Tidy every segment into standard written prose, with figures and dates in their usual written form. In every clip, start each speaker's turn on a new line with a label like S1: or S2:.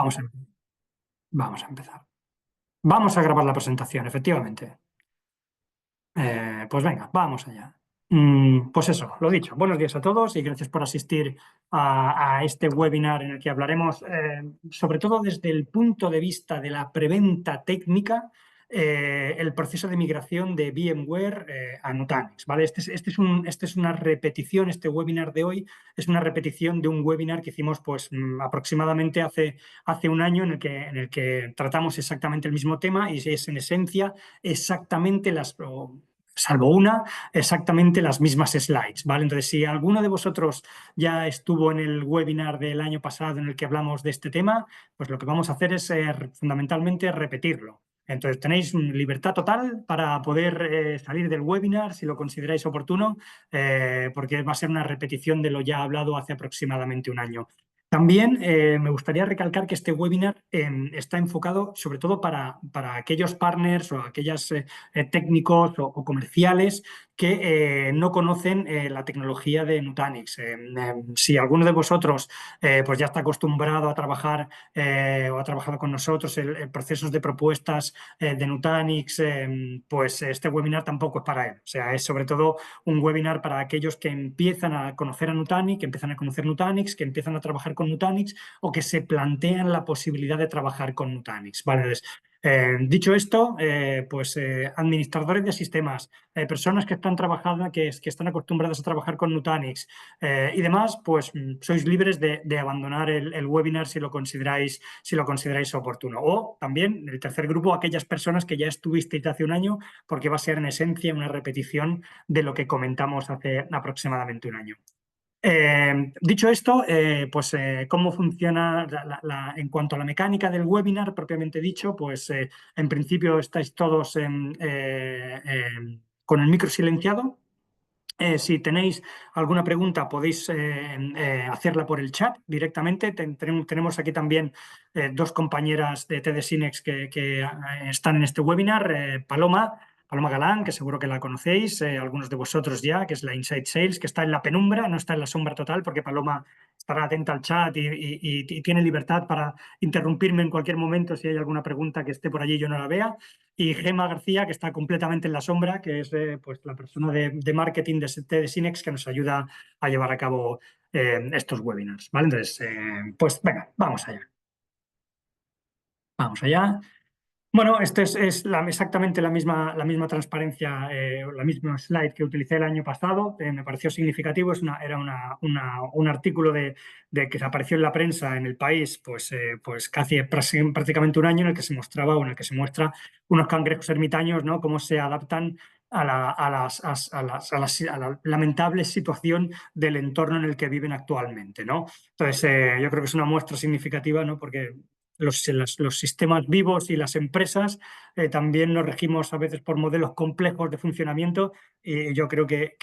S1: Vamos a, vamos a empezar. Vamos a grabar la presentación, efectivamente. Pues venga, vamos allá. Pues eso, lo dicho. Buenos días a todos y gracias por asistir a este webinar en el que hablaremos, sobre todo desde el punto de vista de la preventa técnica, el proceso de migración de VMware a Nutanix, ¿vale? Este es una repetición, este webinar de hoy es una repetición de un webinar que hicimos pues aproximadamente hace un año en el que tratamos exactamente el mismo tema y es en esencia exactamente salvo una, exactamente las mismas slides, ¿vale? Entonces, si alguno de vosotros ya estuvo en el webinar del año pasado en el que hablamos de este tema, pues lo que vamos a hacer es fundamentalmente repetirlo. Entonces, tenéis libertad total para poder salir del webinar si lo consideráis oportuno, porque va a ser una repetición de lo ya hablado hace aproximadamente un año. También me gustaría recalcar que este webinar está enfocado sobre todo para aquellos partners o aquellos técnicos o comerciales que no conocen la tecnología de Nutanix. Si alguno de vosotros pues ya está acostumbrado a trabajar o ha trabajado con nosotros en procesos de propuestas de Nutanix, pues este webinar tampoco es para él. O sea, es sobre todo un webinar para aquellos que empiezan a conocer a Nutanix, que empiezan a conocer Nutanix, que empiezan a trabajar con Nutanix o que se plantean la posibilidad de trabajar con Nutanix. ¿Vale? Entonces, dicho esto, pues administradores de sistemas, personas que están trabajando, que están acostumbradas a trabajar con Nutanix y demás, pues sois libres de abandonar el webinar si lo consideráis oportuno. O también el tercer grupo, aquellas personas que ya estuvisteis hace un año, porque va a ser en esencia una repetición de lo que comentamos hace aproximadamente un año. Dicho esto, pues cómo funciona en cuanto a la mecánica del webinar propiamente dicho, pues en principio estáis todos con el micro silenciado. Si tenéis alguna pregunta podéis hacerla por el chat directamente. Tenemos aquí también dos compañeras de TD Synex que están en este webinar. Paloma Galán, que seguro que la conocéis, algunos de vosotros ya, que es la Inside Sales, que está en la penumbra, no está en la sombra total, porque Paloma estará atenta al chat y tiene libertad para interrumpirme en cualquier momento si hay alguna pregunta que esté por allí y yo no la vea. Y Gema García, que está completamente en la sombra, que es pues, la persona de marketing de Sinex que nos ayuda a llevar a cabo estos webinars. ¿Vale? Entonces, pues venga, vamos allá. Vamos allá. Bueno, esta es exactamente la misma transparencia, la misma slide que utilicé el año pasado. Me pareció significativo. Era un artículo que apareció en la prensa en El País, pues casi prácticamente un año en el que se mostraba, o en el que se muestra unos cangrejos ermitaños, ¿no? Cómo se adaptan a la lamentable situación del entorno en el que viven actualmente, ¿no? Entonces, yo creo que es una muestra significativa, ¿no? Porque los sistemas vivos y las empresas también nos regimos a veces por modelos complejos de funcionamiento y yo creo que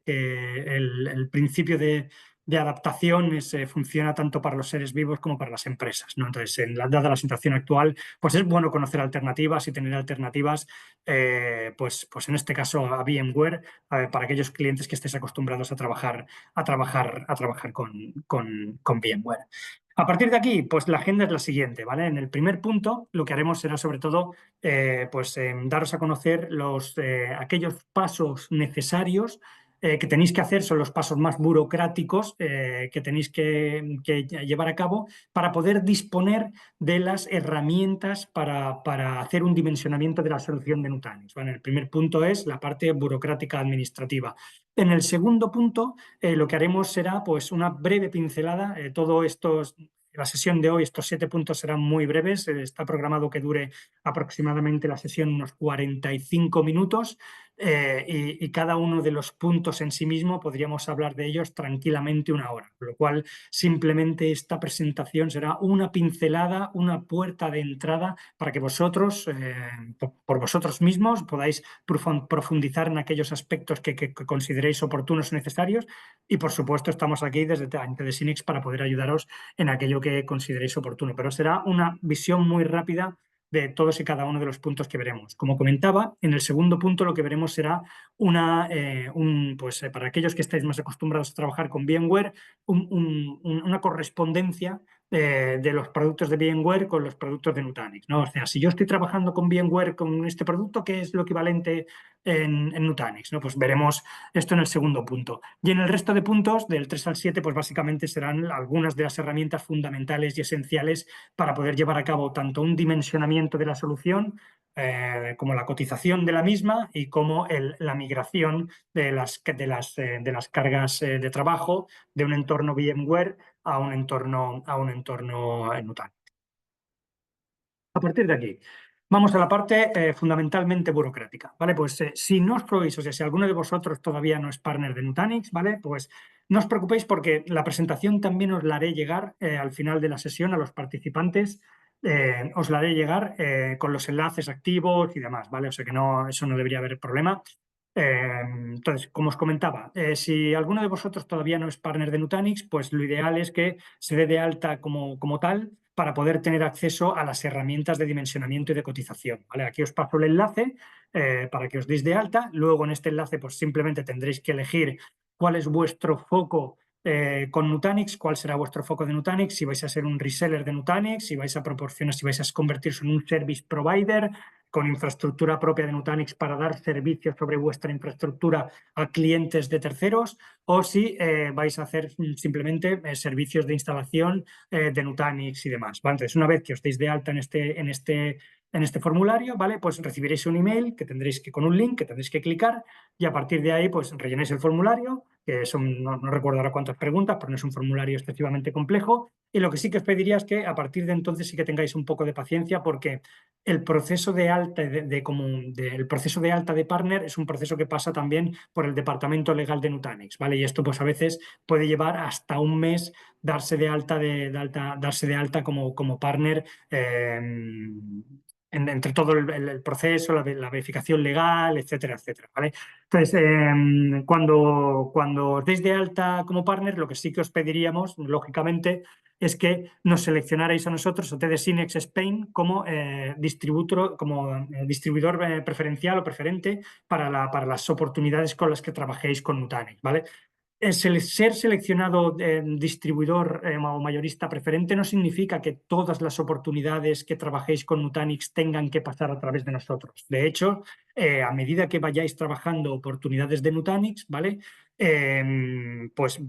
S1: el principio de adaptación funciona tanto para los seres vivos como para las empresas, ¿no? Entonces, dada la situación actual, pues es bueno conocer alternativas y tener alternativas, pues en este caso a VMware, para aquellos clientes que estéis acostumbrados a trabajar con VMware. A partir de aquí, pues la agenda es la siguiente, ¿vale? En el primer punto, lo que haremos será sobre todo, pues daros a conocer aquellos pasos necesarios que tenéis que hacer, son los pasos más burocráticos que tenéis que llevar a cabo para poder disponer de las herramientas para hacer un dimensionamiento de la solución de Nutanix, ¿vale? El primer punto es la parte burocrática administrativa. En el segundo punto, lo que haremos será pues una breve pincelada. La sesión de hoy, estos 7 puntos serán muy breves. Está programado que dure aproximadamente la sesión unos 45 minutos y cada uno de los puntos en sí mismo podríamos hablar de ellos tranquilamente una hora. Con lo cual, simplemente esta presentación será una pincelada, una puerta de entrada para que vosotros, por vosotros mismos, podáis profundizar en aquellos aspectos que consideréis oportunos y necesarios. Y, por supuesto, estamos aquí desde Synex para poder ayudaros en aquello que consideréis oportuno. Pero será una visión muy rápida de todos y cada uno de los puntos que veremos. Como comentaba, en el segundo punto lo que veremos será para aquellos que estáis más acostumbrados a trabajar con VMware, una correspondencia de los productos de VMware con los productos de Nutanix, ¿no? O sea, si yo estoy trabajando con VMware con este producto, ¿qué es lo equivalente en Nutanix? ¿No? Pues veremos esto en el segundo punto. Y en el resto de puntos, del 3 al 7, pues básicamente serán algunas de las herramientas fundamentales y esenciales para poder llevar a cabo tanto un dimensionamiento de la solución, como la cotización de la misma y como la migración de las cargas de trabajo de un entorno VMware a un entorno Nutanix. A partir de aquí, vamos a la parte fundamentalmente burocrática, ¿vale? Pues si no sois, o sea, si alguno de vosotros todavía no es partner de Nutanix, ¿vale? Pues no os preocupéis porque la presentación también os la haré llegar al final de la sesión a los participantes. Os la haré llegar con los enlaces activos y demás, ¿vale? O sea que no, eso no debería haber problema. Entonces, como os comentaba, si alguno de vosotros todavía no es partner de Nutanix, pues lo ideal es que se dé de alta como tal para poder tener acceso a las herramientas de dimensionamiento y de cotización, ¿vale? Aquí os paso el enlace para que os deis de alta. Luego en este enlace pues simplemente tendréis que elegir cuál es vuestro foco con Nutanix, cuál será vuestro foco de Nutanix, si vais a ser un reseller de Nutanix, si vais a proporcionar, si vais a convertirse en un service provider con infraestructura propia de Nutanix para dar servicios sobre vuestra infraestructura a clientes de terceros, o si vais a hacer simplemente servicios de instalación de Nutanix y demás, ¿vale? Entonces, una vez que os deis de alta en este formulario, ¿vale? Pues recibiréis un email que tendréis que, con un link que tendréis que clicar y a partir de ahí, pues rellenéis el formulario, que son, no recuerdo ahora cuántas preguntas, pero no es un formulario excesivamente complejo. Y lo que sí que os pediría es que a partir de entonces sí que tengáis un poco de paciencia porque el proceso de alta el proceso de alta de partner es un proceso que pasa también por el departamento legal de Nutanix, ¿vale? Y esto pues a veces puede llevar hasta un mes darse de alta, darse de alta como partner entre todo el proceso, la verificación legal, etcétera, etcétera, ¿vale? Entonces, cuando os deis de alta como partner, lo que sí que os pediríamos, lógicamente, es que nos seleccionarais a nosotros, a TD Synnex Spain, como distribuidor preferencial o preferente para las oportunidades con las que trabajéis con Nutanix, ¿vale? Ser seleccionado distribuidor o mayorista preferente no significa que todas las oportunidades que trabajéis con Nutanix tengan que pasar a través de nosotros. De hecho, a medida que vayáis trabajando oportunidades de Nutanix, ¿vale? Pues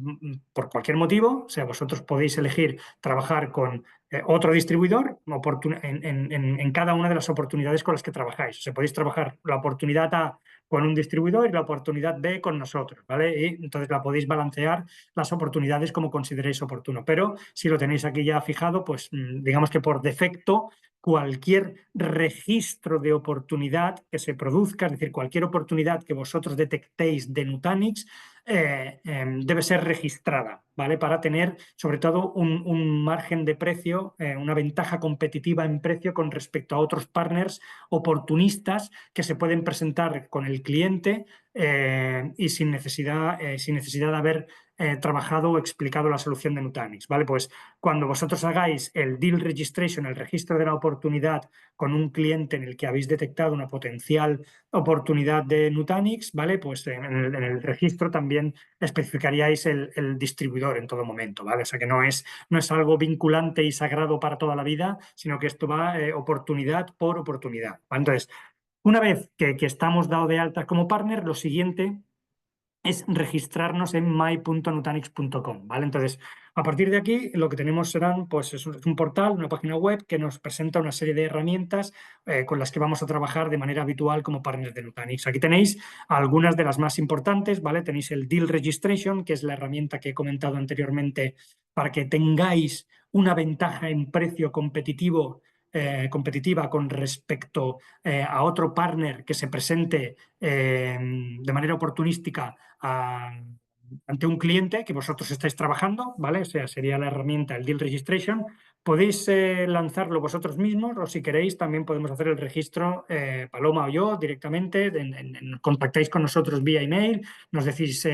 S1: por cualquier motivo, o sea, vosotros podéis elegir trabajar con otro distribuidor en cada una de las oportunidades con las que trabajáis. O sea, podéis trabajar la oportunidad A con un distribuidor y la oportunidad B con nosotros, ¿vale? Y entonces la podéis balancear las oportunidades como consideréis oportuno. Pero si lo tenéis aquí ya fijado, pues digamos que por defecto cualquier registro de oportunidad que se produzca, es decir, cualquier oportunidad que vosotros detectéis de Nutanix, debe ser registrada, ¿vale? Para tener, sobre todo, un margen de precio, una ventaja competitiva en precio con respecto a otros partners oportunistas que se pueden presentar con el cliente y sin necesidad de haber trabajado o explicado la solución de Nutanix, ¿vale? Pues cuando vosotros hagáis el deal registration, el registro de la oportunidad con un cliente en el que habéis detectado una potencial oportunidad de Nutanix, ¿vale? Pues en el registro también especificaríais el distribuidor en todo momento, ¿vale? O sea que no es algo vinculante y sagrado para toda la vida, sino que esto va oportunidad por oportunidad, ¿vale? Entonces, una vez que estamos dado de alta como partner, lo siguiente es registrarnos en my.nutanix.com, ¿vale? Entonces, a partir de aquí, lo que tenemos serán, pues, es un portal, una página web que nos presenta una serie de herramientas con las que vamos a trabajar de manera habitual como partners de Nutanix. Aquí tenéis algunas de las más importantes, ¿vale? Tenéis el Deal Registration, que es la herramienta que he comentado anteriormente para que tengáis una ventaja en precio competitiva con respecto a otro partner que se presente de manera oportunística ante un cliente que vosotros estáis trabajando, ¿vale? O sea, sería la herramienta, el Deal Registration. Podéis lanzarlo vosotros mismos o si queréis también podemos hacer el registro Paloma o yo directamente. Contactáis con nosotros vía email, nos decís,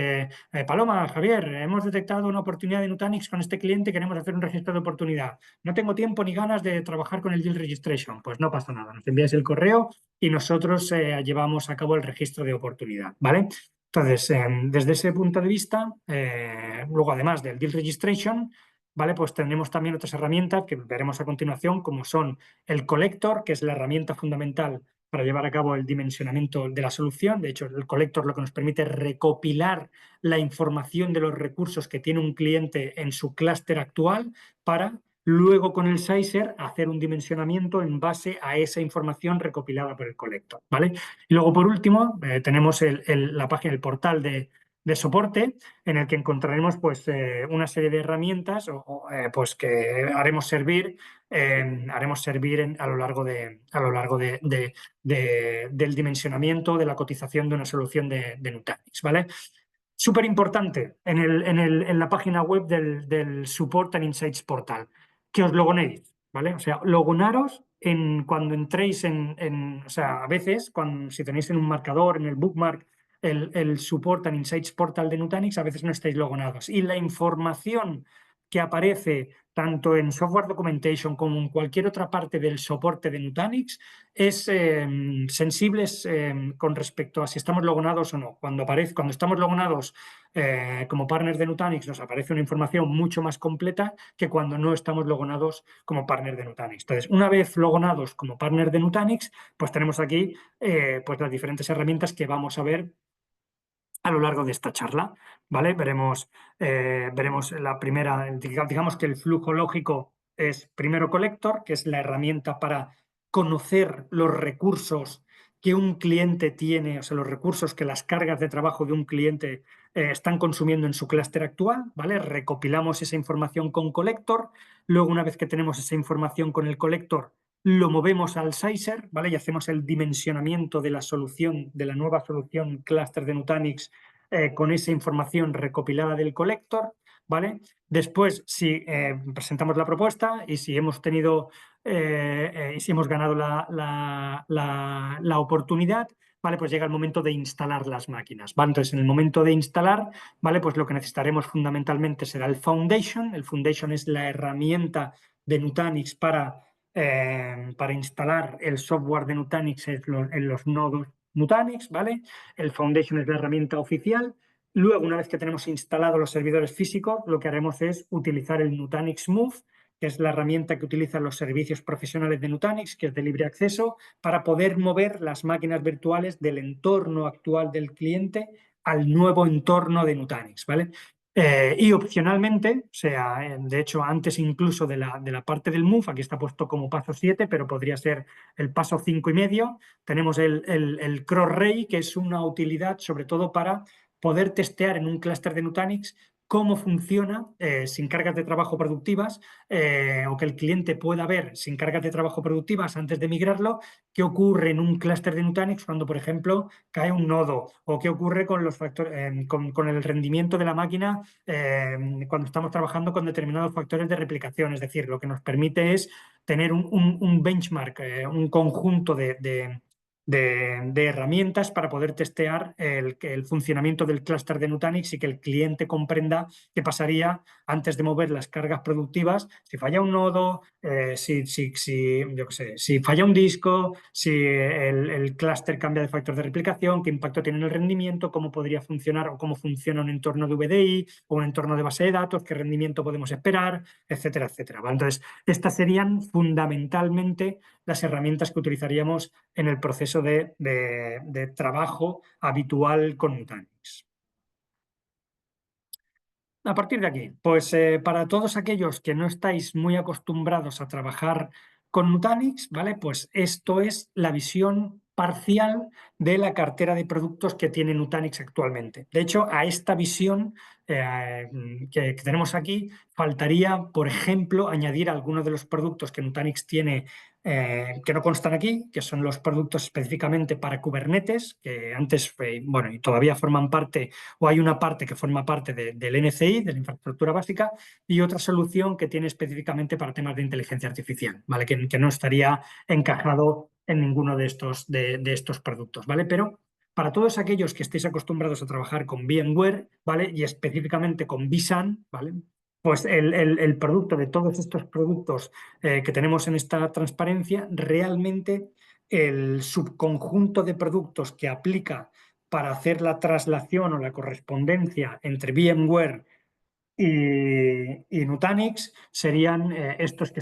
S1: Paloma, Javier, hemos detectado una oportunidad de Nutanix con este cliente, queremos hacer un registro de oportunidad. No tengo tiempo ni ganas de trabajar con el Deal Registration. Pues no pasa nada, nos enviáis el correo y nosotros llevamos a cabo el registro de oportunidad, ¿vale? Entonces, desde ese punto de vista, luego además del Deal Registration, ¿vale? Pues tenemos también otras herramientas que veremos a continuación, como son el Collector, que es la herramienta fundamental para llevar a cabo el dimensionamiento de la solución. De hecho, el Collector lo que nos permite es recopilar la información de los recursos que tiene un cliente en su clúster actual para luego con el Sizer hacer un dimensionamiento en base a esa información recopilada por el Collector, ¿vale? Y luego, por último, tenemos la página, el portal de soporte en el que encontraremos pues, una serie de herramientas pues, que haremos servir a lo largo, del dimensionamiento, de la cotización de una solución de Nutanix, ¿vale? Súper importante en la página web del Support and Insights Portal, que os logonéis, ¿vale? O sea, logonaros cuando entréis o sea, a veces, si tenéis en un marcador, en el bookmark, el Support and Insights Portal de Nutanix, a veces no estáis logonados. Y la información que aparece tanto en Software Documentation como en cualquier otra parte del soporte de Nutanix es sensible con respecto a si estamos logonados o no. Cuando estamos logonados como partners de Nutanix nos aparece una información mucho más completa que cuando no estamos logonados como partner de Nutanix. Entonces, una vez logonados como partner de Nutanix, pues tenemos aquí pues las diferentes herramientas que vamos a ver a lo largo de esta charla, ¿vale? Veremos la primera, digamos que el flujo lógico es primero Collector, que es la herramienta para conocer los recursos que un cliente tiene, o sea, los recursos que las cargas de trabajo de un cliente están consumiendo en su clúster actual, ¿vale? Recopilamos esa información con Collector, luego una vez que tenemos esa información con el Collector, lo movemos al Sizer, ¿vale? Y hacemos el dimensionamiento de la solución, de la nueva solución clúster de Nutanix con esa información recopilada del Collector, ¿vale? Después, si presentamos la propuesta y si hemos tenido y si hemos ganado la oportunidad, ¿vale? Pues llega el momento de instalar las máquinas, ¿vale? Entonces, en el momento de instalar, ¿vale? Pues lo que necesitaremos fundamentalmente será el Foundation. El Foundation es la herramienta de Nutanix para instalar el software de Nutanix en los nodos Nutanix, ¿vale? El Foundation es la herramienta oficial. Luego, una vez que tenemos instalados los servidores físicos, lo que haremos es utilizar el Nutanix Move, que es la herramienta que utilizan los servicios profesionales de Nutanix, que es de libre acceso, para poder mover las máquinas virtuales del entorno actual del cliente al nuevo entorno de Nutanix, ¿vale? Y opcionalmente, o sea, de hecho, antes incluso de la parte del Move, aquí está puesto como paso 7, pero podría ser el paso 5,5, tenemos el Cross-Ray, que es una utilidad sobre todo para poder testear en un clúster de Nutanix cómo funciona sin cargas de trabajo productivas o que el cliente pueda ver sin cargas de trabajo productivas antes de migrarlo, qué ocurre en un clúster de Nutanix cuando, por ejemplo, cae un nodo o qué ocurre con los factores, con el rendimiento de la máquina cuando estamos trabajando con determinados factores de replicación. Es decir, lo que nos permite es tener un benchmark, un conjunto de herramientas para poder testear el funcionamiento del clúster de Nutanix y que el cliente comprenda qué pasaría antes de mover las cargas productivas, si falla un nodo, yo qué sé, si falla un disco, si el clúster cambia de factor de replicación, qué impacto tiene en el rendimiento, cómo podría funcionar o cómo funciona un entorno de VDI o un entorno de base de datos, qué rendimiento podemos esperar, etcétera, etcétera. ¿Vale? Entonces, estas serían fundamentalmente las herramientas que utilizaríamos en el proceso de trabajo habitual con Nutanix. A partir de aquí, pues para todos aquellos que no estáis muy acostumbrados a trabajar con Nutanix, ¿vale? Pues esto es la visión parcial de la cartera de productos que tiene Nutanix actualmente. De hecho, a esta visión que tenemos aquí, faltaría, por ejemplo, añadir algunos de los productos que Nutanix tiene que no constan aquí, que son los productos específicamente para Kubernetes, que antes, bueno, y todavía forman parte o hay una parte que forma parte del NCI, de la infraestructura básica, y otra solución que tiene específicamente para temas de inteligencia artificial, ¿vale? Que no estaría encajado en ninguno de estos productos, ¿vale? Pero para todos aquellos que estéis acostumbrados a trabajar con VMware, ¿vale? Y específicamente con vSAN, ¿vale? Pues el producto de todos estos productos que tenemos en esta transparencia, realmente el subconjunto de productos que aplica para hacer la traslación o la correspondencia entre VMware y Nutanix serían estos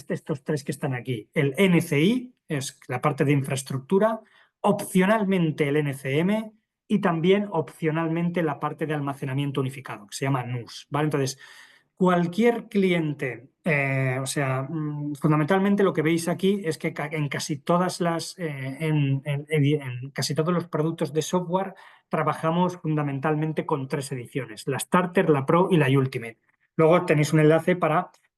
S1: tres que están aquí. El NCI es la parte de infraestructura, opcionalmente el NCM y también opcionalmente la parte de almacenamiento unificado, que se llama NUS, ¿vale? Entonces, cualquier cliente, fundamentalmente lo que veis aquí es que en casi todas en casi todos los productos de software trabajamos fundamentalmente con tres ediciones: la Starter, la Pro y la Ultimate. Luego tenéis un enlace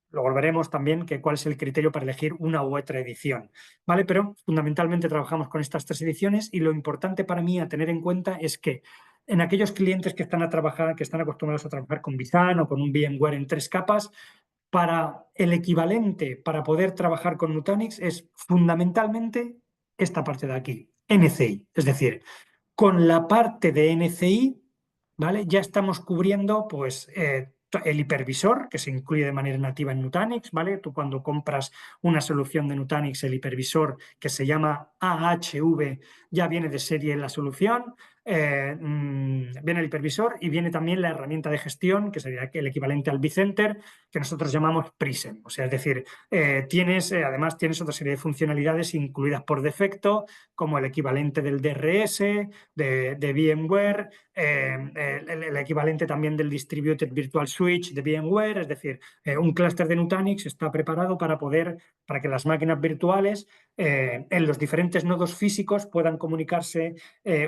S1: luego veremos también cuál es el criterio para elegir una u otra edición, ¿vale? Pero fundamentalmente trabajamos con estas tres ediciones y lo importante para mí a tener en cuenta es que en aquellos clientes que están que están acostumbrados a trabajar con vSAN o con un VMware en 3 capas, para el equivalente para poder trabajar con Nutanix es fundamentalmente esta parte de aquí, NCI. Es decir, con la parte de NCI, ¿vale? Ya estamos cubriendo pues, el hipervisor, que se incluye de manera nativa en Nutanix, ¿vale? Tú cuando compras una solución de Nutanix, el hipervisor que se llama AHV, ya viene de serie en la solución. Viene el hipervisor y viene también la herramienta de gestión, que sería el equivalente al vCenter, que nosotros llamamos Prism. O sea, es decir, además tienes otra serie de funcionalidades incluidas por defecto, como el equivalente del DRS, de VMware, el equivalente también del Distributed Virtual Switch de VMware. Es decir, un clúster de Nutanix está preparado para que las máquinas virtuales en los diferentes nodos físicos puedan comunicarse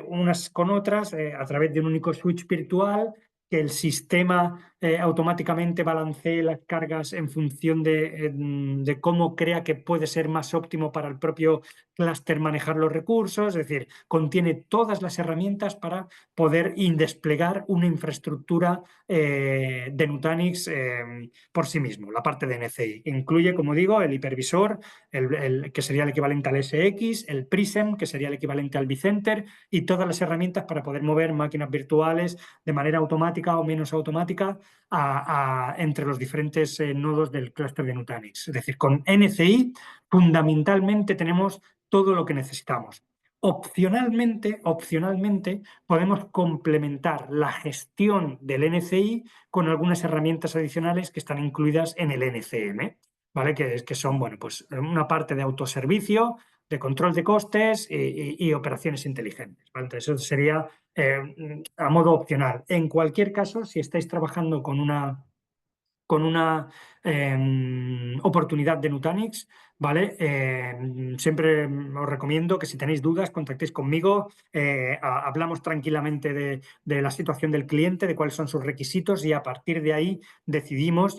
S1: unas con otras a través de un único switch virtual, que el sistema automáticamente balancee las cargas en función de cómo crea que puede ser más óptimo para el propio clúster manejar los recursos. Es decir, contiene todas las herramientas para poder desplegar una infraestructura de Nutanix por sí mismo. La parte de NCI incluye, como digo, el hipervisor, que sería el equivalente al SX, el Prism, que sería el equivalente al vCenter, y todas las herramientas para poder mover máquinas virtuales de manera automática o menos automática entre los diferentes nodos del clúster de Nutanix. Es decir, con NCI fundamentalmente tenemos todo lo que necesitamos. Opcionalmente, podemos complementar la gestión del NCI con algunas herramientas adicionales que están incluidas en el NCM, ¿vale? Que son, bueno, pues una parte de autoservicio, de control de costes y operaciones inteligentes, ¿vale? Entonces, eso sería a modo opcional. En cualquier caso, si estáis trabajando con una oportunidad de Nutanix, ¿vale? Siempre os recomiendo que si tenéis dudas, contactéis conmigo, hablamos tranquilamente de la situación del cliente, de cuáles son sus requisitos y a partir de ahí decidimos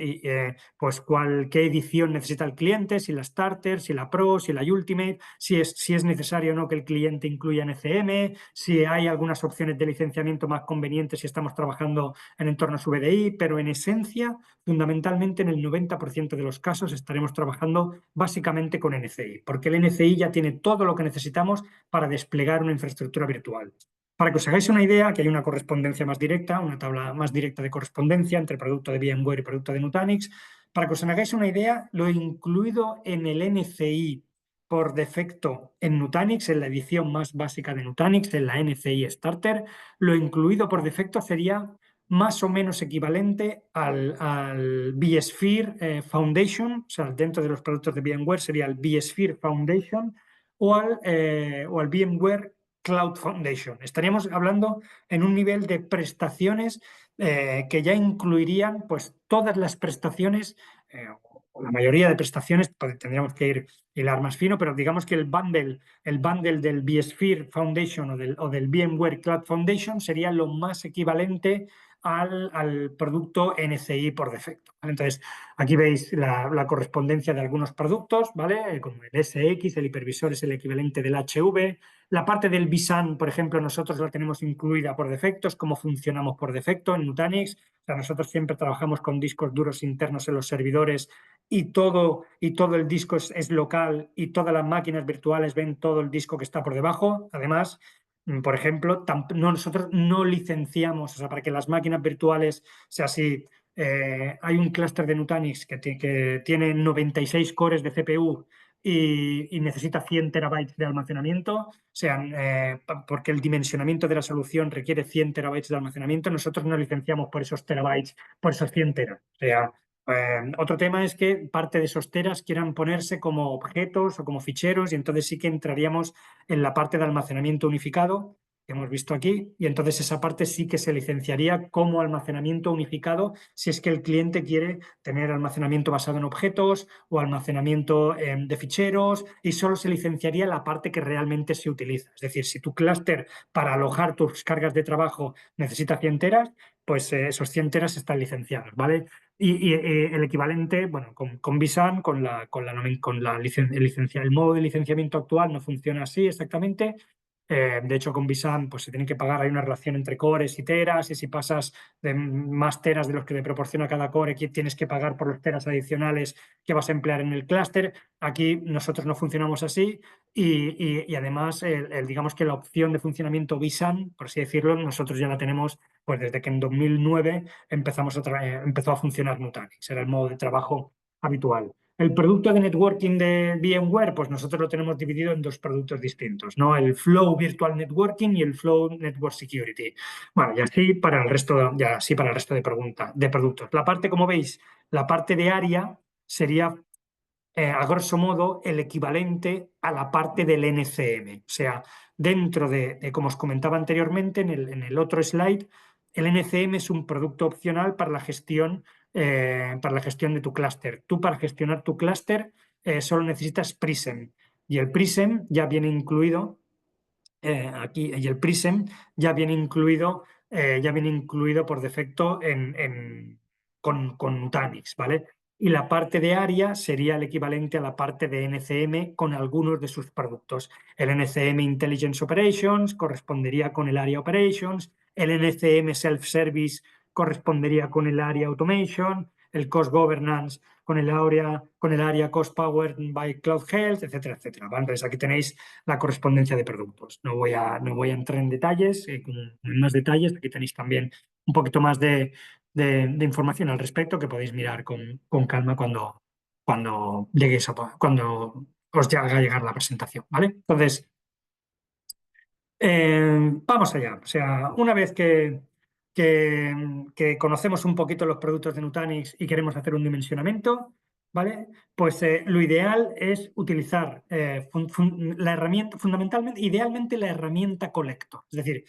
S1: pues qué edición necesita el cliente, si la Starter, si la Pro, si la Ultimate, si es necesario o no que el cliente incluya NCM, si hay algunas opciones de licenciamiento más convenientes si estamos trabajando en entornos VDI, pero en esencia, fundamentalmente en el 90% de los casos estaremos trabajando básicamente con NCI, porque el NCI ya tiene todo lo que necesitamos para desplegar una infraestructura virtual. Para que os hagáis una idea, que hay una correspondencia más directa, una tabla más directa de correspondencia entre producto de VMware y producto de Nutanix. Para que os hagáis una idea, lo incluido en el NCI por defecto en Nutanix, en la edición más básica de Nutanix, en la NCI Starter, lo incluido por defecto sería más o menos equivalente al vSphere Foundation, o sea, dentro de los productos de VMware sería el vSphere Foundation o al VMware Cloud Foundation. Estaríamos hablando en un nivel de prestaciones que ya incluirían pues todas las prestaciones, o la mayoría de prestaciones, pues, tendríamos que hilar más fino, pero digamos que el bundle del vSphere Foundation o del VMware Cloud Foundation sería lo más equivalente al producto NCI por defecto, ¿vale? Entonces, aquí veis la correspondencia de algunos productos, ¿vale? Como el SX, el hipervisor es el equivalente del HV. La parte del vSAN, por ejemplo, nosotros la tenemos incluida por defecto, es cómo funcionamos por defecto en Nutanix. O sea, nosotros siempre trabajamos con discos duros internos en los servidores y todo el disco es local y todas las máquinas virtuales ven todo el disco que está por debajo. Además, por ejemplo, nosotros no licenciamos, o sea, para que las máquinas virtuales sea así, hay un clúster de Nutanix que tiene 96 cores de CPU y necesita 100 terabytes de almacenamiento, porque el dimensionamiento de la solución requiere 100 terabytes de almacenamiento, nosotros no licenciamos por esos terabytes, por esos 100 teras. O sea, otro tema es que parte de esos teras quieran ponerse como objetos o como ficheros y entonces sí que entraríamos en la parte de almacenamiento unificado que hemos visto aquí y entonces esa parte sí que se licenciaría como almacenamiento unificado si es que el cliente quiere tener almacenamiento basado en objetos o almacenamiento de ficheros y solo se licenciaría la parte que realmente se utiliza. Es decir, si tu clúster para alojar tus cargas de trabajo necesita 100 teras, pues esos 100 teras están licenciados, ¿vale? Y el equivalente, bueno, con vSAN, el modo de licenciamiento actual no funciona así exactamente. De hecho, con vSAN pues, se tienen que pagar, hay una relación entre cores y teras, y si pasas de más teras de los que te proporciona cada core, aquí tienes que pagar por los teras adicionales que vas a emplear en el clúster. Aquí nosotros no funcionamos así y además, digamos que la opción de funcionamiento vSAN, por así decirlo, nosotros ya la tenemos pues, desde que en 2009 empezó a funcionar Nutanix, era el modo de trabajo habitual. El producto de networking de VMware, pues nosotros lo tenemos dividido en dos productos distintos, ¿no? El Flow Virtual Networking y el Flow Network Security. Bueno, y así para el resto, ya así para el resto de productos. La parte, como veis, la parte de área sería, a grosso modo, el equivalente a la parte del NCM. O sea, dentro como os comentaba anteriormente en el otro slide, el NCM es un producto opcional para la gestión de tu clúster. Tú para gestionar tu clúster solo necesitas Prism y el Prism ya viene incluido aquí, y el Prism ya viene incluido por defecto con Nutanix, ¿vale? Y la parte de ARIA sería el equivalente a la parte de NCM con algunos de sus productos. El NCM Intelligence Operations correspondería con el ARIA Operations, el NCM Self-Service correspondería con el ARIA Automation, el Cost Governance con el área Cost Powered by Cloud Health, etcétera, etcétera. ¿Vale? Entonces aquí tenéis la correspondencia de productos. No voy a entrar en detalles, en más detalles. Aquí tenéis también un poquito más de información al respecto que podéis mirar con calma cuando os haga llegar la presentación, ¿vale? Entonces, vamos allá. O sea, una vez que conocemos un poquito los productos de Nutanix y queremos hacer un dimensionamiento, ¿vale? Pues lo ideal es utilizar la herramienta, fundamentalmente, idealmente la herramienta Collector. Es decir,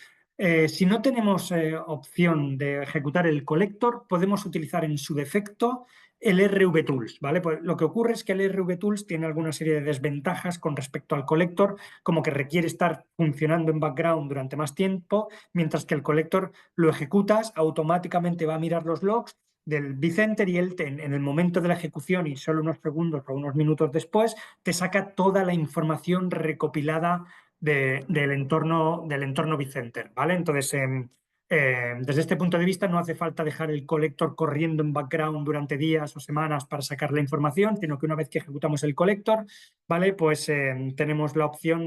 S1: si no tenemos opción de ejecutar el Collector, podemos utilizar en su defecto el RV Tools, ¿vale? Pues lo que ocurre es que el RV Tools tiene alguna serie de desventajas con respecto al Collector, como que requiere estar funcionando en background durante más tiempo, mientras que el Collector lo ejecutas, automáticamente va a mirar los logs del vCenter y él en el momento de la ejecución y solo unos segundos o unos minutos después te saca toda la información recopilada del entorno vCenter, ¿vale? Entonces, desde este punto de vista no hace falta dejar el collector corriendo en background durante días o semanas para sacar la información, sino que una vez que ejecutamos el collector, ¿vale? Pues tenemos la opción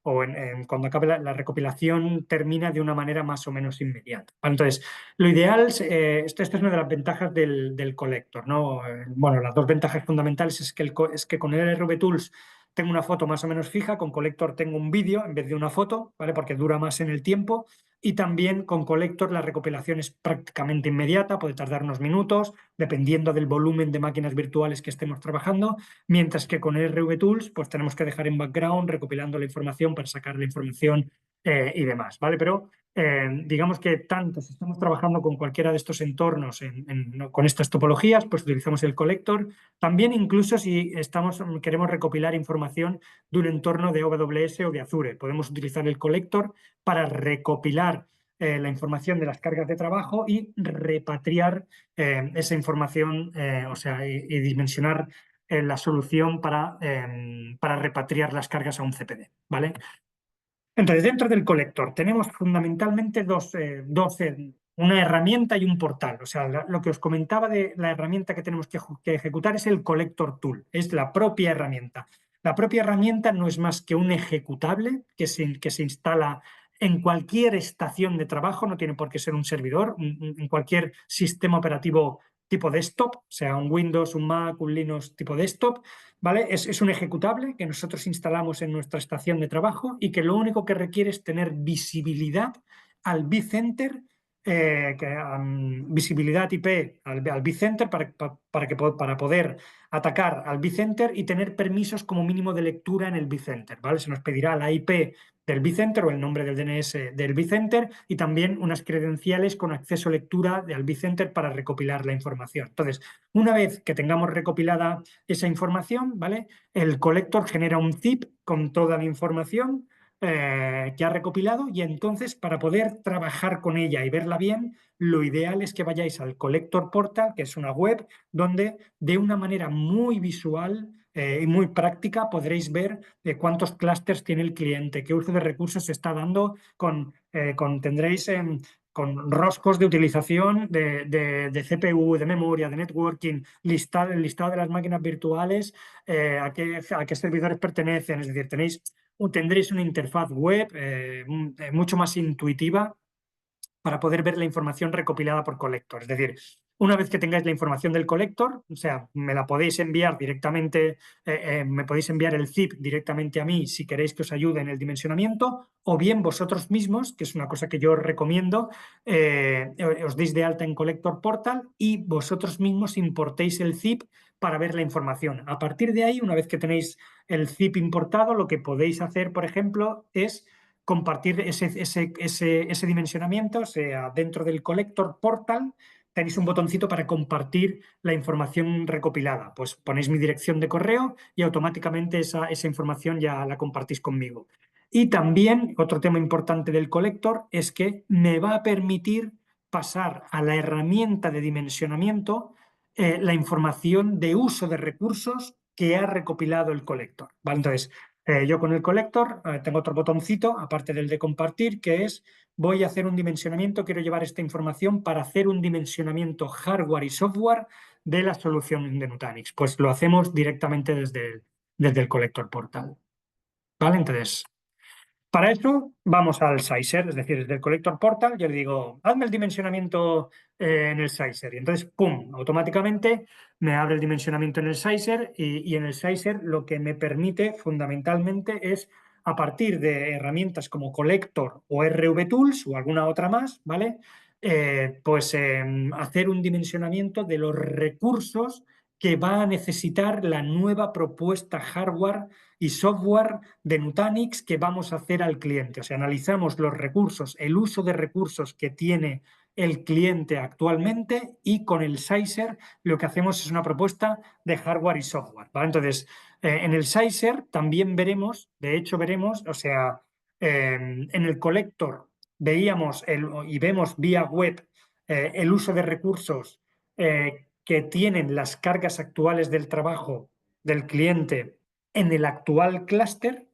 S1: cuando acabe la recopilación termina de una manera más o menos inmediata. ¿Vale? Entonces, lo ideal, esto es una de las ventajas del collector, ¿no? Bueno, las dos ventajas fundamentales es que con el RV-Tools tengo una foto más o menos fija, con Collector tengo un vídeo en vez de una foto, ¿vale? Porque dura más en el tiempo. Y también con Collector la recopilación es prácticamente inmediata, puede tardar unos minutos, dependiendo del volumen de máquinas virtuales que estemos trabajando, mientras que con RV Tools pues tenemos que dejar en background recopilando la información para sacar la información y demás, ¿vale? Pero digamos que tanto si estamos trabajando con cualquiera de estos entornos con estas topologías, pues utilizamos el Collector. También incluso si queremos recopilar información de un entorno de AWS o de Azure, podemos utilizar el Collector para recopilar la información de las cargas de trabajo y repatriar esa información, o sea, y dimensionar la solución para repatriar las cargas a un CPD, ¿vale? Entonces, dentro del colector tenemos fundamentalmente una herramienta y un portal. O sea, lo que os comentaba de la herramienta que tenemos que ejecutar es el Collector Tool, es la propia herramienta. La propia herramienta no es más que un ejecutable que se instala en cualquier estación de trabajo, no tiene por qué ser un servidor, en cualquier sistema operativo tipo desktop, sea un Windows, un Mac, un Linux tipo desktop, ¿vale? Es un ejecutable que nosotros instalamos en nuestra estación de trabajo y que lo único que requiere es tener visibilidad al vCenter, visibilidad IP al vCenter para poder atacar al vCenter y tener permisos como mínimo de lectura en el vCenter, ¿vale? Se nos pedirá la IP del vCenter o el nombre del DNS del vCenter y también unas credenciales con acceso a lectura al vCenter para recopilar la información. Entonces, una vez que tengamos recopilada esa información, ¿vale? El colector genera un zip con toda la información que ha recopilado y entonces para poder trabajar con ella y verla bien, lo ideal es que vayáis al Collector Portal, que es una web donde de una manera muy visual y muy práctica podréis ver cuántos clústeres tiene el cliente, qué uso de recursos se está dando tendréis con roscos de utilización de CPU, de memoria, de networking, el listado de las máquinas virtuales, a qué servidores pertenecen, es decir, tendréis una interfaz web mucho más intuitiva para poder ver la información recopilada por Collector. Es decir, una vez que tengáis la información del Collector, o sea, me la podéis enviar directamente, me podéis enviar el zip directamente a mí si queréis que os ayude en el dimensionamiento, o bien vosotros mismos, que es una cosa que yo os recomiendo, os deis de alta en Collector Portal y vosotros mismos importéis el zip para ver la información. A partir de ahí, una vez que tenéis el zip importado, lo que podéis hacer, por ejemplo, es compartir ese dimensionamiento, o sea, dentro del Collector Portal tenéis un botoncito para compartir la información recopilada. Pues ponéis mi dirección de correo y automáticamente esa información ya la compartís conmigo. Y también otro tema importante del Collector es que me va a permitir pasar a la herramienta de dimensionamiento la información de uso de recursos que ha recopilado el Collector, ¿vale? Entonces, yo con el Collector tengo otro botoncito, aparte del de compartir, que es voy a hacer un dimensionamiento, quiero llevar esta información para hacer un dimensionamiento hardware y software de la solución de Nutanix. Pues lo hacemos directamente desde el Collector Portal. ¿Vale? Entonces, para eso vamos al Sizer, es decir, desde el Collector Portal yo le digo, hazme el dimensionamiento en el Sizer. Y entonces, ¡pum!, automáticamente me abre el dimensionamiento en el Sizer y en el Sizer lo que me permite fundamentalmente es, a partir de herramientas como Collector o RV Tools o alguna otra más, ¿vale? Hacer un dimensionamiento de los recursos que va a necesitar la nueva propuesta hardware y software de Nutanix que vamos a hacer al cliente. O sea, analizamos los recursos, el uso de recursos que tiene el cliente actualmente y con el Sizer lo que hacemos es una propuesta de hardware y software, ¿vale? Entonces, en el Sizer también veremos, de hecho veremos, o sea, en el Collector veíamos y vemos vía web el uso de recursos que tienen las cargas actuales del trabajo del cliente en el actual clúster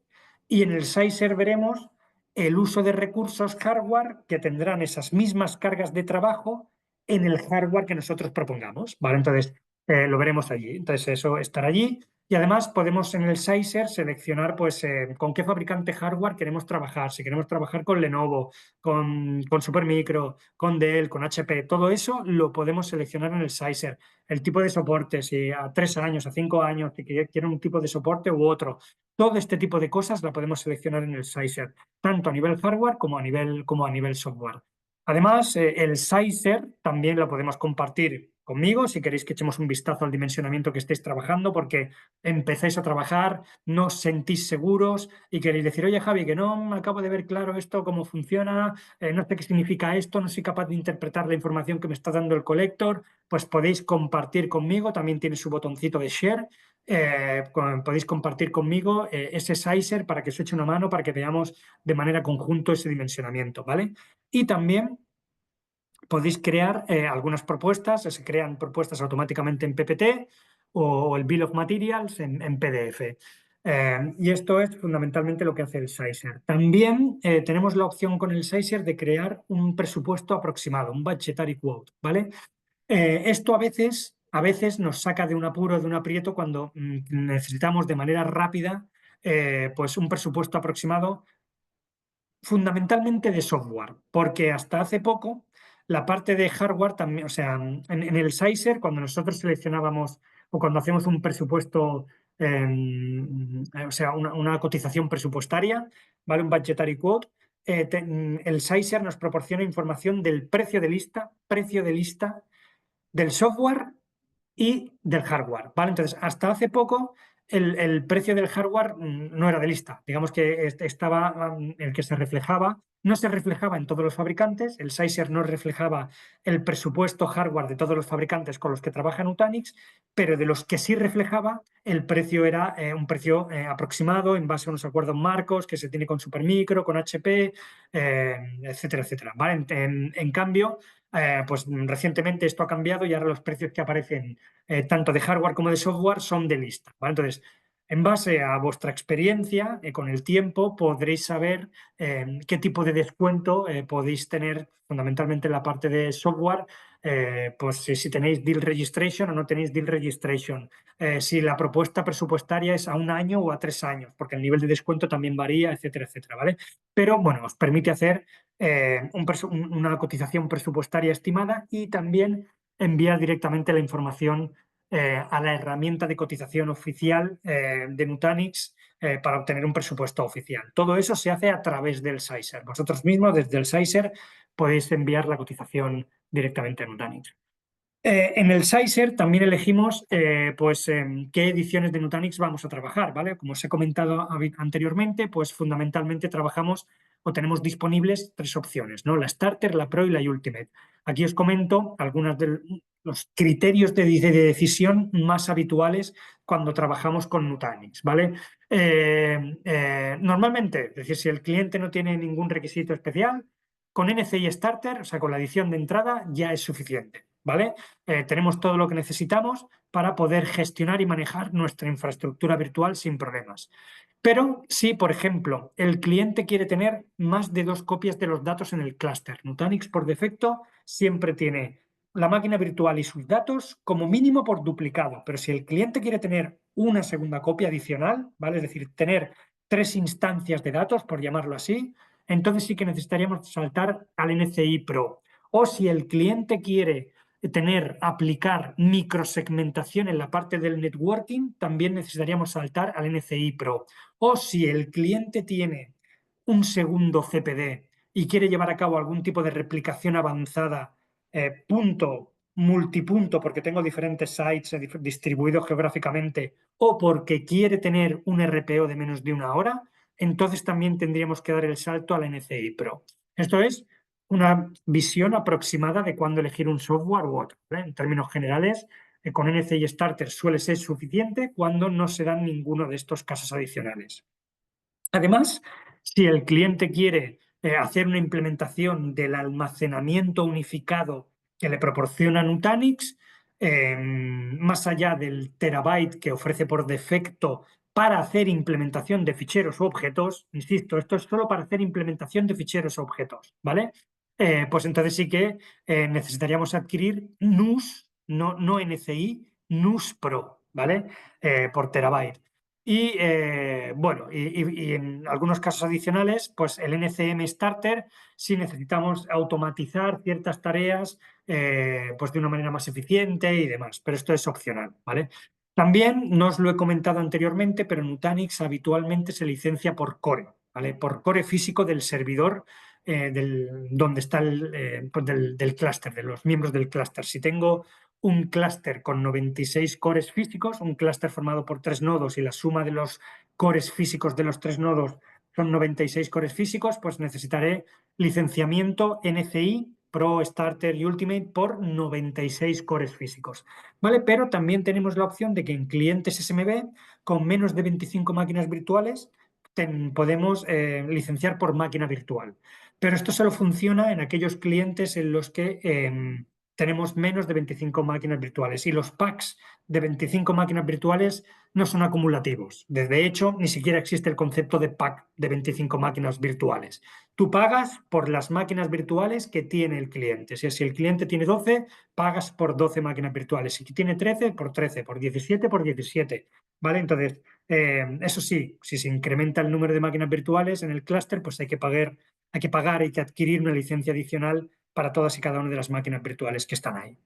S1: y en el Sizer veremos el uso de recursos hardware que tendrán esas mismas cargas de trabajo en el hardware que nosotros propongamos, ¿vale? Entonces, lo veremos allí. Entonces, eso estará allí. Y además podemos en el Sizer seleccionar pues, con qué fabricante hardware queremos trabajar. Si queremos trabajar con Lenovo, con Supermicro, con Dell, con HP, todo eso lo podemos seleccionar en el Sizer. El tipo de soporte, si a 3 años, a 5 años, si quiere un tipo de soporte u otro. Todo este tipo de cosas la podemos seleccionar en el Sizer, tanto a nivel hardware como a nivel software. Además, el Sizer también lo podemos compartir conmigo si queréis que echemos un vistazo al dimensionamiento que estéis trabajando, porque empezáis a trabajar, no os sentís seguros y queréis decir, oye Javi, que no me acabo de ver claro esto, cómo funciona, no sé qué significa esto, no soy capaz de interpretar la información que me está dando el Collector, pues podéis compartir conmigo, también tiene su botoncito de share, podéis compartir conmigo ese Sizer para que os eche una mano, para que veamos de manera conjunto ese dimensionamiento, ¿vale? Y también podéis crear algunas propuestas, se crean propuestas automáticamente en PPT o el Bill of Materials en PDF. Y esto es fundamentalmente lo que hace el Sizer. También tenemos la opción con el Sizer de crear un presupuesto aproximado, un budgetary quote, ¿vale? Esto a veces nos saca de un apuro, de un aprieto, cuando necesitamos de manera rápida pues un presupuesto aproximado fundamentalmente de software, porque hasta hace poco la parte de hardware también, o sea, en el Sizer, cuando nosotros seleccionábamos o cuando hacemos un presupuesto, o sea, una cotización presupuestaria, ¿vale? Un budgetary quote, el Sizer nos proporciona información del precio de lista del software y del hardware, ¿vale? Entonces, hasta hace poco el precio del hardware no era de lista. Digamos que estaba el que se reflejaba, no se reflejaba en todos los fabricantes, el Sizer no reflejaba el presupuesto hardware de todos los fabricantes con los que trabaja Nutanix, pero de los que sí reflejaba, el precio era un precio aproximado en base a unos acuerdos marcos que se tiene con Supermicro, con HP, etcétera, etcétera, ¿vale? En cambio, pues recientemente esto ha cambiado y ahora los precios que aparecen tanto de hardware como de software son de lista, ¿vale? Entonces, en base a vuestra experiencia, con el tiempo podréis saber qué tipo de descuento podéis tener fundamentalmente en la parte de software, pues si tenéis deal registration o no tenéis deal registration, si la propuesta presupuestaria es a 1 año o a 3 años, porque el nivel de descuento también varía, etcétera, etcétera, ¿vale? Pero bueno, os permite hacer una cotización presupuestaria estimada y también enviar directamente la información a la herramienta de cotización oficial de Nutanix para obtener un presupuesto oficial. Todo eso se hace a través del Sizer. Vosotros mismos, desde el Sizer, podéis enviar la cotización directamente a Nutanix. En el Sizer también elegimos pues, qué ediciones de Nutanix vamos a trabajar, ¿vale? Como os he comentado anteriormente, pues fundamentalmente trabajamos o tenemos disponibles 3 opciones, ¿no? La Starter, la Pro y la Ultimate. Aquí os comento algunos de los criterios de decisión más habituales cuando trabajamos con Nutanix, ¿vale? Normalmente, es decir, si el cliente no tiene ningún requisito especial, con NCI Starter, o sea, con la edición de entrada, ya es suficiente, ¿vale? Tenemos todo lo que necesitamos para poder gestionar y manejar nuestra infraestructura virtual sin problemas. Pero si, por ejemplo, el cliente quiere tener más de 2 copias de los datos en el clúster, Nutanix por defecto siempre tiene la máquina virtual y sus datos como mínimo por duplicado. Pero si el cliente quiere tener una segunda copia adicional, ¿vale? Es decir, tener 3 instancias de datos, por llamarlo así, entonces sí que necesitaríamos saltar al NCI Pro. O si el cliente quiere aplicar microsegmentación en la parte del networking, también necesitaríamos saltar al NCI Pro. O si el cliente tiene un segundo CPD y quiere llevar a cabo algún tipo de replicación avanzada, punto, multipunto, porque tengo diferentes sites distribuidos geográficamente, o porque quiere tener un RPO de menos de 1 hora, entonces también tendríamos que dar el salto al NCI Pro. Esto es una visión aproximada de cuándo elegir un software u otro, ¿vale? En términos generales, con NCI Starter suele ser suficiente cuando no se dan ninguno de estos casos adicionales. Además, si el cliente quiere hacer una implementación del almacenamiento unificado que le proporciona Nutanix, más allá del terabyte que ofrece por defecto para hacer implementación de ficheros o objetos, insisto, esto es solo para hacer implementación de ficheros o objetos, ¿vale? Pues entonces sí que necesitaríamos adquirir NUS, no NCI, NUS Pro, ¿vale? Por terabyte. Y bueno, y en algunos casos adicionales, pues el NCM Starter, si necesitamos automatizar ciertas tareas pues de una manera más eficiente y demás, pero esto es opcional, ¿vale? También, no os lo he comentado anteriormente, pero Nutanix habitualmente se licencia por core, ¿vale? Por core físico del servidor donde está pues del clúster, de los miembros del clúster. Si tengo un clúster con 96 cores físicos, un clúster formado por 3 nodos y la suma de los cores físicos de los 3 nodos son 96 cores físicos, pues necesitaré licenciamiento NCI, Pro, Starter y Ultimate por 96 cores físicos, ¿vale? Pero también tenemos la opción de que en clientes SMB con menos de 25 máquinas virtuales podemos licenciar por máquina virtual. Pero esto solo funciona en aquellos clientes en los que tenemos menos de 25 máquinas virtuales y los packs de 25 máquinas virtuales no son acumulativos. De hecho, ni siquiera existe el concepto de pack de 25 máquinas virtuales. Tú pagas por las máquinas virtuales que tiene el cliente. O sea, si el cliente tiene 12, pagas por 12 máquinas virtuales. Si tiene 13, por 13, por 17, por 17. ¿Vale? Entonces, eso sí, si se incrementa el número de máquinas virtuales en el clúster, pues hay que pagar hay que pagar, hay que adquirir una licencia adicional para todas y cada una de las máquinas virtuales que están ahí.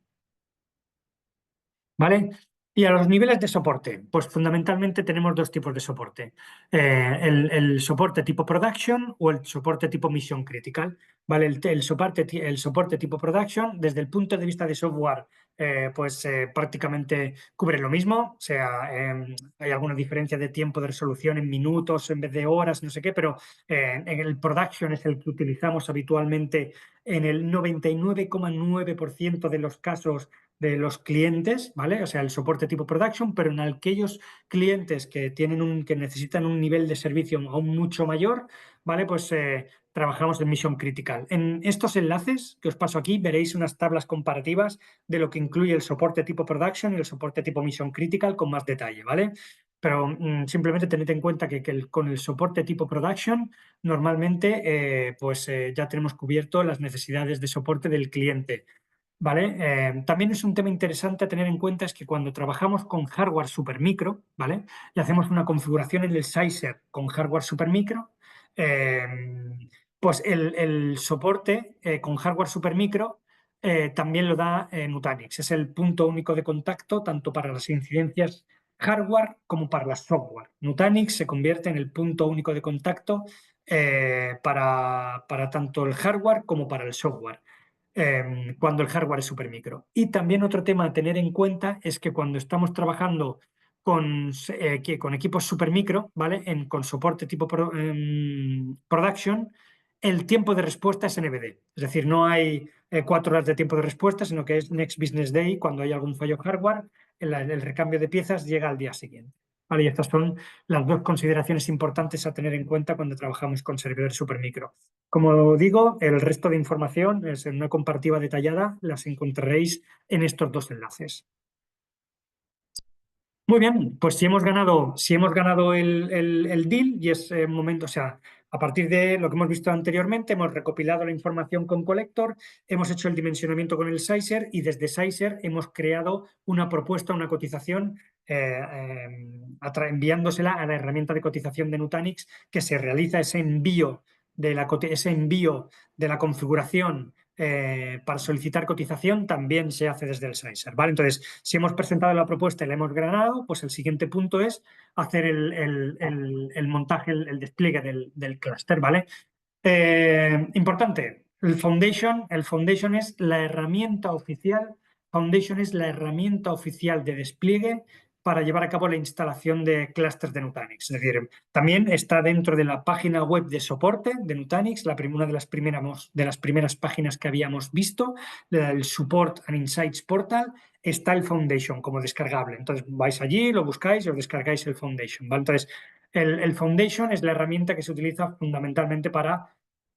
S1: ¿Vale? Y a los niveles de soporte, pues fundamentalmente tenemos dos tipos de soporte. El soporte tipo production o el soporte tipo mission critical. ¿Vale? El soporte tipo production, desde el punto de vista de software, prácticamente cubre lo mismo. O sea, hay alguna diferencia de tiempo de resolución en minutos en vez de horas, no sé qué, pero en el production es el que utilizamos habitualmente en el 99,9% de los casos de los clientes, ¿vale? O sea, el soporte tipo production, pero en aquellos clientes que que necesitan un nivel de servicio aún mucho mayor, ¿vale? Pues trabajamos en Mission Critical. En estos enlaces que os paso aquí veréis unas tablas comparativas de lo que incluye el soporte tipo production y el soporte tipo Mission Critical con más detalle, ¿vale? Pero simplemente tened en cuenta que con el soporte tipo production normalmente ya tenemos cubierto las necesidades de soporte del cliente. ¿Vale? También es un tema interesante a tener en cuenta es que cuando trabajamos con hardware supermicro, ¿vale? Y hacemos una configuración en el Sizer con hardware supermicro, eh, pues el soporte con hardware supermicro también lo da Nutanix. Es el punto único de contacto tanto para las incidencias hardware como para las software. Nutanix se convierte en el punto único de contacto para tanto el hardware como para el software cuando el hardware es supermicro. Y también otro tema a tener en cuenta es que cuando estamos trabajando con equipos supermicro, ¿vale? Con soporte tipo production, el tiempo de respuesta es NBD. Es decir, no hay 4 horas de tiempo de respuesta, sino que es Next Business Day. Cuando hay algún fallo hardware, el recambio de piezas llega al día siguiente. Vale, y estas son las dos consideraciones importantes a tener en cuenta cuando trabajamos con servidores supermicro. Como digo, el resto de información es en una comparativa detallada, las encontraréis en estos dos enlaces. Muy bien, pues si hemos ganado el deal y es momento, o sea, a partir de lo que hemos visto anteriormente, hemos recopilado la información con Collector, hemos hecho el dimensionamiento con el Sizer y desde Sizer hemos creado una propuesta, una cotización, enviándosela a la herramienta de cotización de Nutanix, que se realiza ese envío de la configuración para solicitar cotización también se hace desde el Sizer, ¿vale? Entonces, si hemos presentado la propuesta y la hemos granado, pues el siguiente punto es hacer el montaje, el despliegue del clúster, ¿vale? Importante, el Foundation es la herramienta oficial, Foundation es la herramienta oficial de despliegue para llevar a cabo la instalación de clústeres de Nutanix. Es decir, también está dentro de la página web de soporte de Nutanix, una de las primeras páginas que habíamos visto, el Support and Insights Portal, está el Foundation como descargable. Entonces vais allí, lo buscáis y os descargáis el Foundation, ¿vale? Entonces, el Foundation es la herramienta que se utiliza fundamentalmente para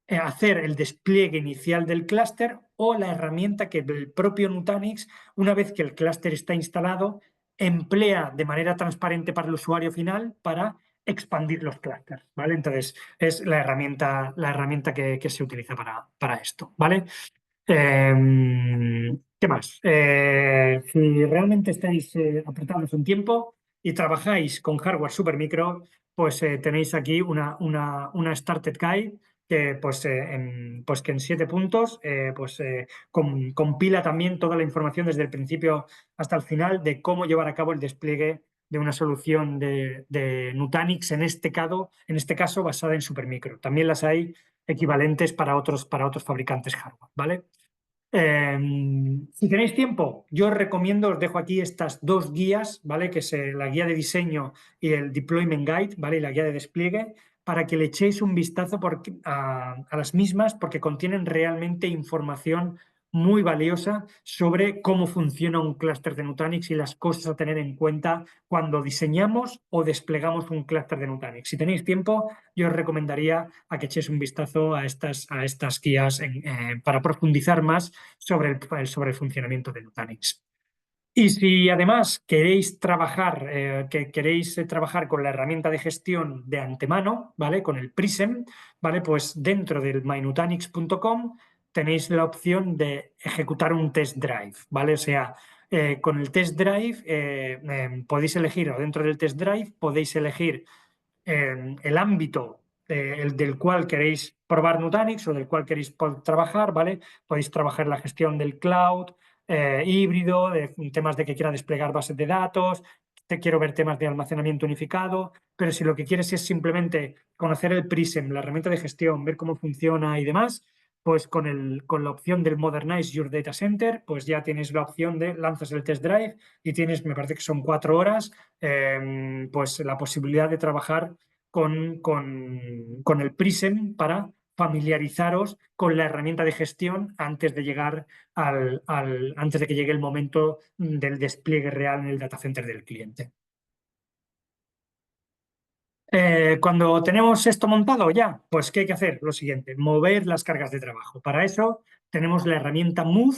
S1: hacer el despliegue inicial del clúster o la herramienta que el propio Nutanix, una vez que el clúster está instalado, emplea de manera transparente para el usuario final para expandir los clústeres, ¿vale? Entonces, es la herramienta que se utiliza para esto, ¿vale? ¿Qué más? Si realmente estáis apretados un tiempo y trabajáis con hardware supermicro, pues tenéis aquí una Started Guide que en 7 puntos compila también toda la información desde el principio hasta el final de cómo llevar a cabo el despliegue de una solución de Nutanix, en este caso basada en supermicro. También las hay equivalentes para otros fabricantes hardware, ¿vale? Eh, si tenéis tiempo, yo os recomiendo, os dejo aquí estas dos guías, ¿vale? Que es la guía de diseño y el Deployment Guide, ¿vale? Y la guía de despliegue, para que le echéis un vistazo a las mismas, porque contienen realmente información muy valiosa sobre cómo funciona un clúster de Nutanix y las cosas a tener en cuenta cuando diseñamos o desplegamos un clúster de Nutanix. Si tenéis tiempo, yo os recomendaría a que echéis un vistazo a estas guías para profundizar más sobre el funcionamiento de Nutanix. Y si además queréis trabajar con la herramienta de gestión de antemano, ¿vale? Con el Prism, ¿vale? Pues dentro del mynutanix.com tenéis la opción de ejecutar un test drive, ¿vale? O sea, con el test drive podéis elegir, o dentro del test drive podéis elegir el ámbito del cual queréis probar Nutanix o del cual queréis trabajar, ¿vale? Podéis trabajar la gestión del cloud, híbrido, temas de que quiera desplegar bases de datos, quiero ver temas de almacenamiento unificado, pero si lo que quieres es simplemente conocer el Prism, la herramienta de gestión, ver cómo funciona y demás, pues con la opción del Modernize Your Data Center, pues ya tienes la opción de lanzas el test drive y tienes, me parece que son 4 horas, pues la posibilidad de trabajar con el Prism para familiarizaros con la herramienta de gestión antes de llegar antes de que llegue el momento del despliegue real en el data center del cliente. Cuando tenemos esto montado ya, pues ¿qué hay que hacer? Lo siguiente, mover las cargas de trabajo. Para eso tenemos la herramienta Move,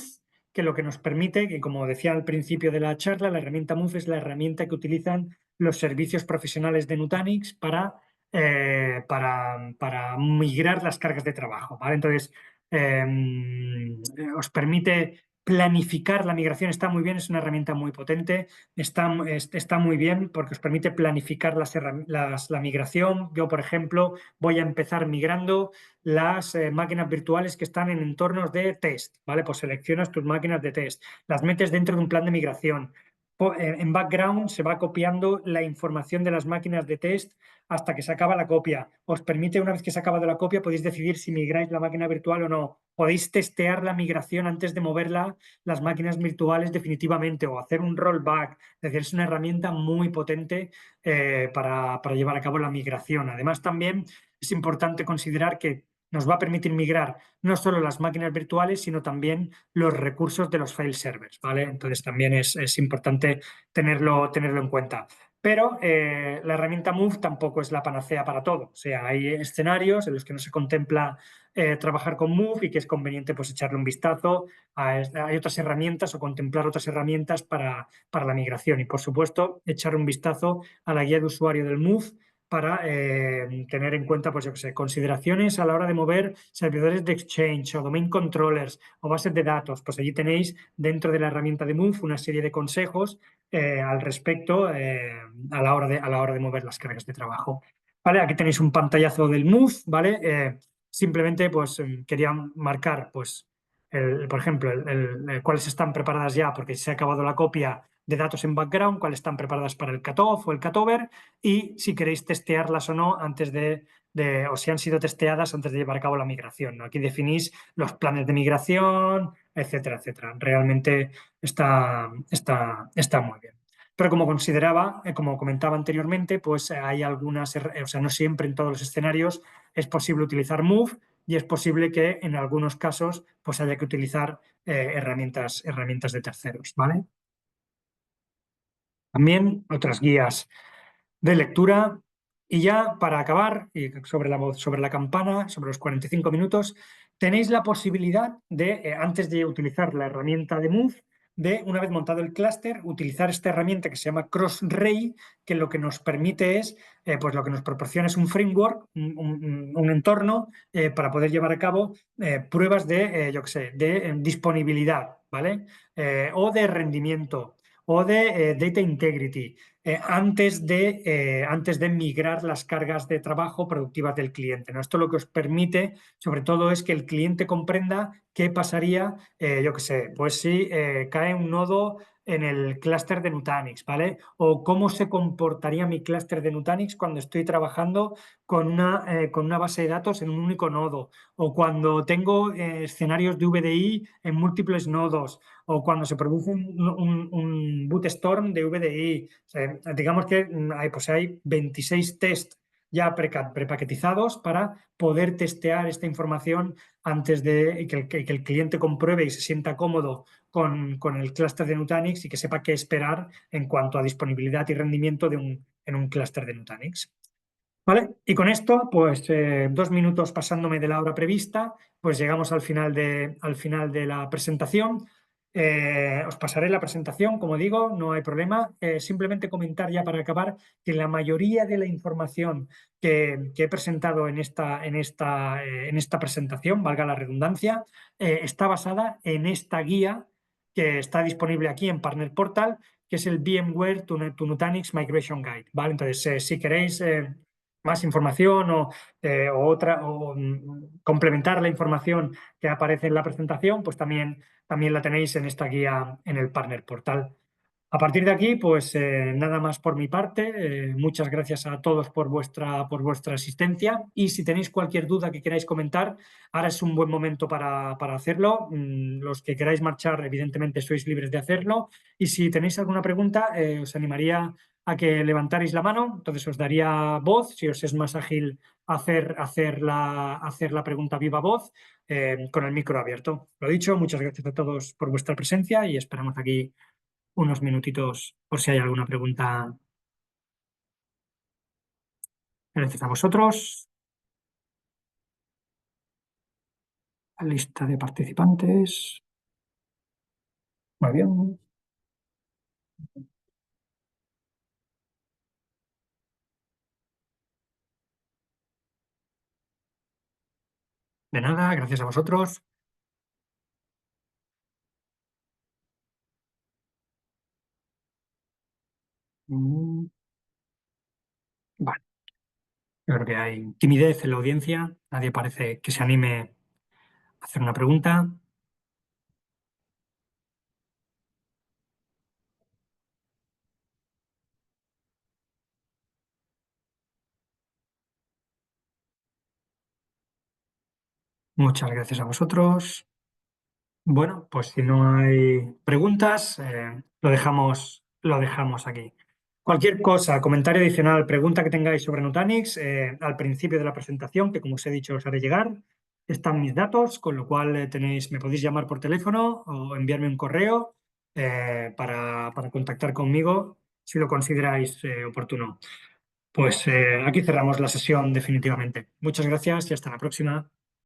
S1: que lo que nos permite, que como decía al principio de la charla, la herramienta Move es la herramienta que utilizan los servicios profesionales de Nutanix para migrar las cargas de trabajo, ¿vale? Entonces, os permite planificar la migración, está muy bien, es una herramienta muy potente. Está muy bien porque os permite planificar la migración. Yo, por ejemplo, voy a empezar migrando las máquinas virtuales que están en entornos de test, ¿vale? Pues seleccionas tus máquinas de test, las metes dentro de un plan de migración. En background se va copiando la información de las máquinas de test hasta que se acaba la copia. Os permite, una vez que se ha acabado la copia, podéis decidir si migráis la máquina virtual o no. Podéis testear la migración antes de moverla las máquinas virtuales definitivamente o hacer un rollback. Es decir, es una herramienta muy potente para llevar a cabo la migración. Además, también es importante considerar que nos va a permitir migrar no solo las máquinas virtuales, sino también los recursos de los file servers, ¿vale? Entonces, también es importante tenerlo en cuenta. Pero la herramienta Move tampoco es la panacea para todo. O sea, hay escenarios en los que no se contempla trabajar con Move y que es conveniente pues echarle un vistazo. Hay otras herramientas o contemplar otras herramientas para la migración. Y por supuesto, echar un vistazo a la guía de usuario del Move para tener en cuenta, pues yo qué sé, consideraciones a la hora de mover servidores de Exchange o domain controllers o bases de datos. Pues allí tenéis dentro de la herramienta de Move una serie de consejos al respecto a la hora de mover las cargas de trabajo. ¿Vale? Aquí tenéis un pantallazo del Move, ¿vale? Simplemente pues quería marcar, pues, por ejemplo, cuáles están preparadas ya porque se ha acabado la copia de datos en background, cuáles están preparadas para el cutoff o el cutover y si queréis testearlas o no antes o si han sido testeadas antes de llevar a cabo la migración, ¿no? Aquí definís los planes de migración, etcétera, etcétera. Realmente está muy bien. Pero como comentaba anteriormente, pues hay algunas, o sea, no siempre en todos los escenarios es posible utilizar Move y es posible que en algunos casos pues haya que utilizar herramientas de terceros, ¿vale? También otras guías de lectura. Y ya para acabar, y sobre la voz, sobre la campana, sobre los 45 minutos, tenéis la posibilidad de, antes de utilizar la herramienta de Move, de, una vez montado el clúster, utilizar esta herramienta que se llama Crossray, que lo que nos permite es, pues lo que nos proporciona es un framework, un entorno para poder llevar a cabo pruebas de, yo qué sé, de disponibilidad, ¿vale? O de rendimiento, o de data integrity antes de migrar las cargas de trabajo productivas del cliente, ¿no? Esto lo que os permite, sobre todo, es que el cliente comprenda qué pasaría, yo qué sé, pues si cae un nodo en el clúster de Nutanix, ¿vale? O cómo se comportaría mi clúster de Nutanix cuando estoy trabajando con una base de datos en un único nodo, o cuando tengo escenarios de VDI en múltiples nodos, o cuando se produce un bootstorm de VDI. O sea, digamos que hay 26 test ya prepaquetizados para poder testear esta información antes de que el cliente compruebe y se sienta cómodo con el clúster de Nutanix y que sepa qué esperar en cuanto a disponibilidad y rendimiento en un clúster de Nutanix. ¿Vale? Y con esto, pues 2 minutos pasándome de la hora prevista, pues llegamos al final de la presentación. Os pasaré la presentación, como digo, no hay problema. Simplemente comentar ya para acabar que la mayoría de la información que he presentado en esta presentación, valga la redundancia, está basada en esta guía que está disponible aquí en Partner Portal, que es el VMware to Nutanix Migration Guide. ¿Vale? Entonces, si queréis más información o otra, o complementar la información que aparece en la presentación, pues también la tenéis en esta guía en el Partner Portal. A partir de aquí, pues nada más por mi parte. Muchas gracias a todos por vuestra asistencia y si tenéis cualquier duda que queráis comentar, ahora es un buen momento para hacerlo. Los que queráis marchar, evidentemente, sois libres de hacerlo y si tenéis alguna pregunta, os animaría a que levantarais la mano, entonces os daría voz, si os es más ágil hacer la pregunta viva voz con el micro abierto. Lo dicho, muchas gracias a todos por vuestra presencia y esperamos aquí unos minutitos por si hay alguna pregunta. Gracias a vosotros. La lista de participantes. Muy bien. De nada, gracias a vosotros. Mm, Vale, yo creo que hay timidez en la audiencia. Nadie parece que se anime a hacer una pregunta. Muchas gracias a vosotros. Bueno, pues si no hay preguntas, lo dejamos aquí. Cualquier cosa, comentario adicional, pregunta que tengáis sobre Nutanix, al principio de la presentación, que como os he dicho os haré llegar, están mis datos, con lo cual me podéis llamar por teléfono o enviarme un correo para contactar conmigo si lo consideráis oportuno. Pues aquí cerramos la sesión definitivamente. Muchas gracias y hasta la próxima.